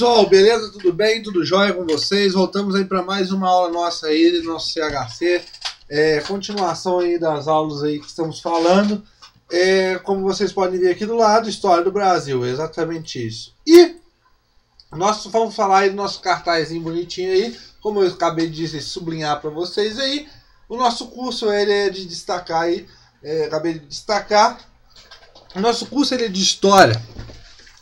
pessoal, beleza? Tudo bem? Tudo jóia com vocês? Voltamos aí para mais uma aula nossa aí do nosso CHC. Continuação aí das aulas aí que estamos falando. Como vocês podem ver aqui do lado, História do Brasil, exatamente isso. E nós vamos falar aí do nosso cartazinho bonitinho aí, como eu acabei de sublinhar para vocês aí. O nosso curso ele é de destacar aí, acabei de destacar. O nosso curso ele é de História.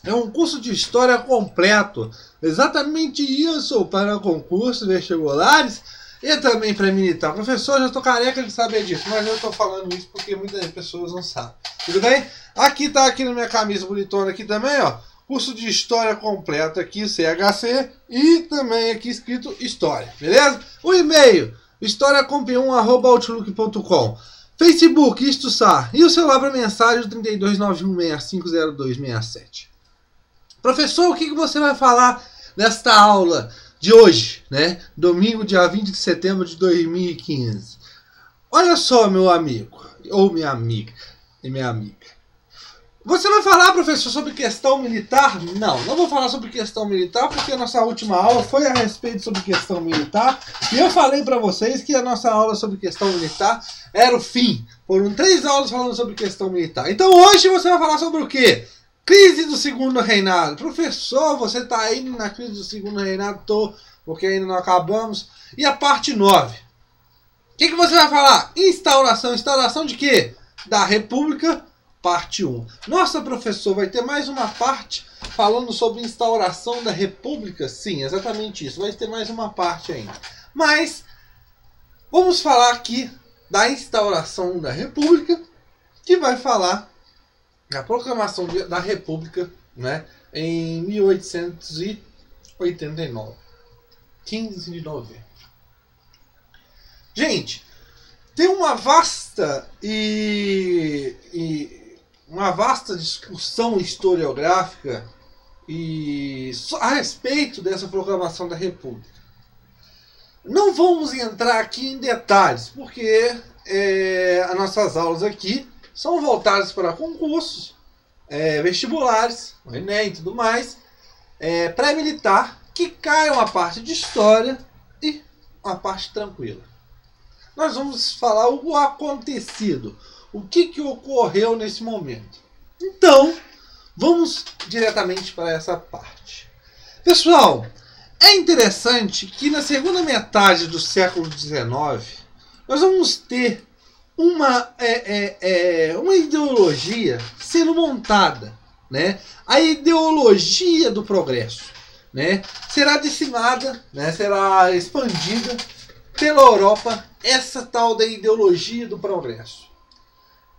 É um curso de História completo. Exatamente isso para concursos vestibulares e também para militar. Professor, já estou careca de saber disso, mas eu estou falando isso porque muitas pessoas não sabem. Tudo bem? Aqui tá aqui na minha camisa bonitona aqui também, ó. Curso de História completo aqui, CHC, e também aqui escrito História, beleza? O e-mail, historiacomp1@outlook.com. Facebook, Istussar, e o celular para mensagem 3291650267. Professor, o que você vai falar nesta aula de hoje, né? Domingo, dia 20 de setembro de 2015. Olha só, meu amigo, ou minha amiga, e minha amiga. Você vai falar, professor, sobre questão militar? Não, não vou falar sobre questão militar, porque a nossa última aula foi a respeito sobre questão militar. E eu falei para vocês que a nossa aula sobre questão militar era o fim. Foram 3 aulas falando sobre questão militar. Então hoje você vai falar sobre o quê? Crise do segundo reinado. Professor, você está aí na crise do segundo reinado? Tô, porque ainda não acabamos. E a parte 9? O que você vai falar? Instauração. Instauração de quê? Da República, parte 1. Nossa, professor, vai ter mais uma parte falando sobre instauração da República? Sim, exatamente isso. Vai ter mais uma parte ainda. Mas vamos falar aqui da instauração da República, que vai falar a proclamação da República, né, em 1889, 15 de novembro. Gente, tem uma vasta uma vasta discussão historiográfica a respeito dessa proclamação da República. Não vamos entrar aqui em detalhes, porque as nossas aulas aqui são voltadas para concursos, vestibulares, o Enem e tudo mais, pré-militar, que cai uma parte de história e uma parte tranquila. Nós vamos falar o acontecido, o que ocorreu nesse momento. Então, vamos diretamente para essa parte. Pessoal, é interessante que na segunda metade do século XIX, nós vamos ter uma ideologia sendo montada, né? A ideologia do progresso, né? Será decimada, né? Será expandida pela Europa essa tal da ideologia do progresso.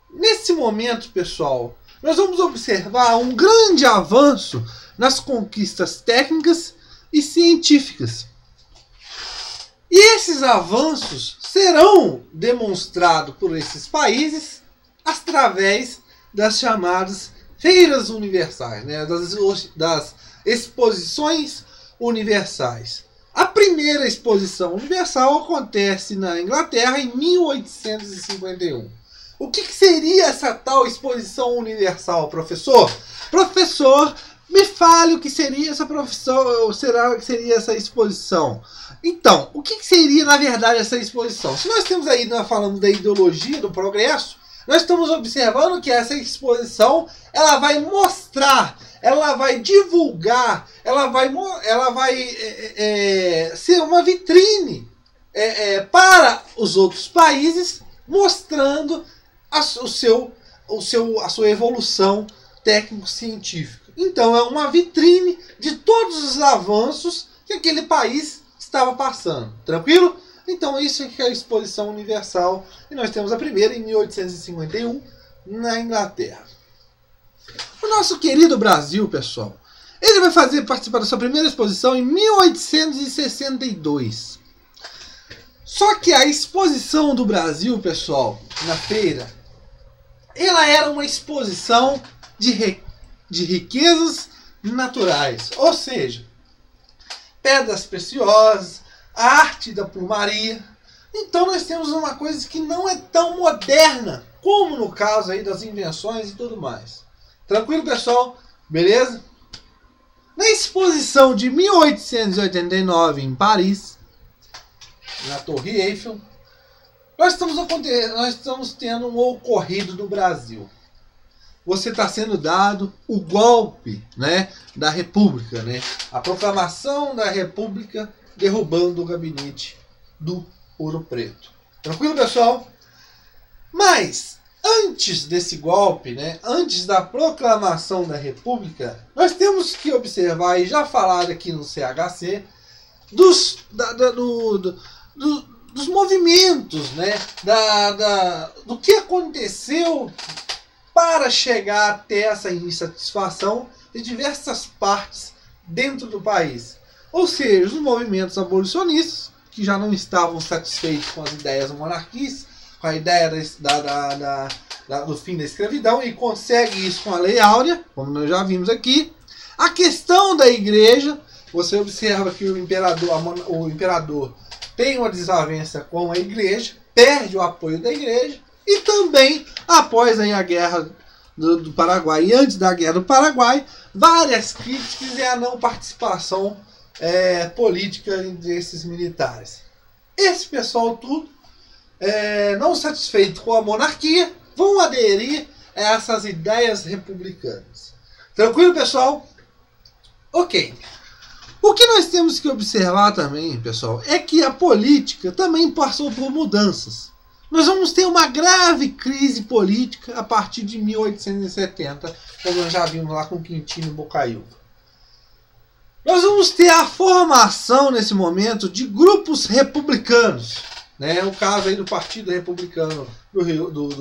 Nesse momento, pessoal, nós vamos observar um grande avanço nas conquistas técnicas e científicas. E esses avanços serão demonstrados por esses países através das chamadas feiras universais, né? das exposições universais. A primeira exposição universal acontece na Inglaterra em 1851. O que seria essa tal exposição universal, professor? Professor, me fale o que seria essa profissão, será que seria essa exposição? Então, o que seria na verdade essa exposição? Se nós temos aí, nós falamos da ideologia do progresso, nós estamos observando que essa exposição, ela vai mostrar, ela vai divulgar, ela vai ser uma vitrine para os outros países, mostrando a sua evolução técnico-científica. Então é uma vitrine de todos os avanços que aquele país estava passando. Tranquilo? Então isso é a exposição universal. E nós temos a primeira em 1851 na Inglaterra. O nosso querido Brasil, pessoal, ele vai participar da sua primeira exposição em 1862. Só que a exposição do Brasil, pessoal, na feira, ela era uma exposição de riquezas naturais, ou seja, pedras preciosas, a arte da plumaria. Então nós temos uma coisa que não é tão moderna, como no caso aí das invenções e tudo mais. Tranquilo, pessoal? Beleza? Na exposição de 1889 em Paris, na Torre Eiffel, nós estamos tendo um ocorrido no Brasil. Você está sendo dado o golpe, né, da República, né? A proclamação da República derrubando o gabinete do Ouro Preto. Tranquilo, pessoal? Mas antes desse golpe, né, antes da proclamação da República, nós temos que observar, e já falado aqui no CHC, dos movimentos, né, do que aconteceu para chegar até essa insatisfação de diversas partes dentro do país. Ou seja, os movimentos abolicionistas, que já não estavam satisfeitos com as ideias monarquistas, com a ideia do fim da escravidão, e consegue isso com a Lei Áurea, como nós já vimos aqui. A questão da igreja, você observa que o imperador tem uma desavença com a igreja, perde o apoio da igreja, e também, após aí a Guerra do Paraguai e antes da Guerra do Paraguai, várias críticas e a não participação política desses militares. Esse pessoal tudo, não satisfeito com a monarquia, vão aderir a essas ideias republicanas. Tranquilo, pessoal? Ok. O que nós temos que observar também, pessoal, é que a política também passou por mudanças. Nós vamos ter uma grave crise política a partir de 1870, como nós já vimos lá com Quintino Bocaiúva. Nós vamos ter a formação, nesse momento, de grupos republicanos. Né? O caso aí do Partido Republicano do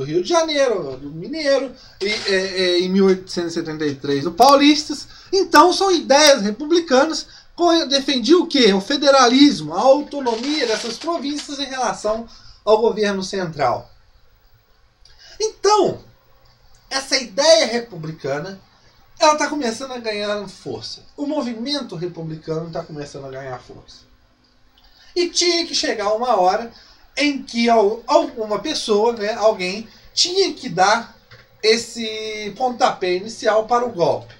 Rio de Janeiro, do Mineiro, e em 1873 do Paulistas. Então são ideias republicanas que defendiam o quê? O federalismo, a autonomia dessas províncias em relação ao governo central. Então, essa ideia republicana, ela está começando a ganhar força. O movimento republicano está começando a ganhar força. E tinha que chegar uma hora em que alguma pessoa, né, alguém, tinha que dar esse pontapé inicial para o golpe.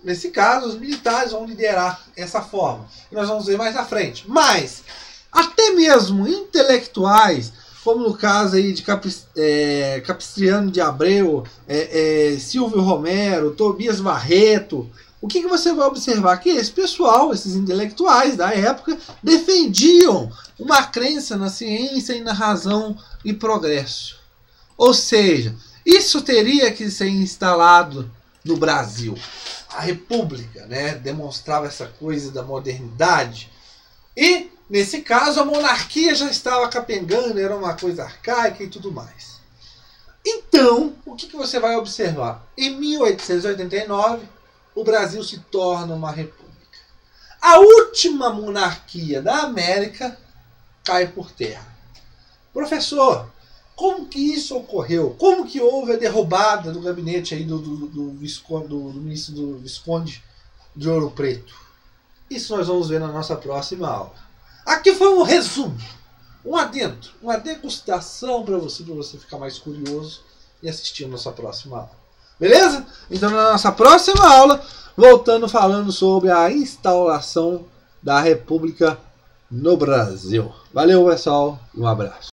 Nesse caso, os militares vão liderar essa forma. Nós vamos ver mais à frente. Mas, até mesmo intelectuais, como no caso aí de Capistriano de Abreu, Silvio Romero, Tobias Barreto, o que você vai observar? Que esse pessoal, esses intelectuais da época, defendiam uma crença na ciência e na razão e progresso. Ou seja, isso teria que ser instalado no Brasil. A República, né, demonstrava essa coisa da modernidade. E, nesse caso, a monarquia já estava capengando, era uma coisa arcaica e tudo mais. Então, o que você vai observar? Em 1889, o Brasil se torna uma república. A última monarquia da América cai por terra. Professor, como que isso ocorreu? Como que houve a derrubada do gabinete aí do ministro do Visconde de Ouro Preto? Isso nós vamos ver na nossa próxima aula. Aqui foi um resumo, um adentro, uma degustação para você ficar mais curioso e assistir a nossa próxima aula. Beleza? Então na nossa próxima aula, voltando falando sobre a instauração da República no Brasil. Valeu, pessoal, e um abraço.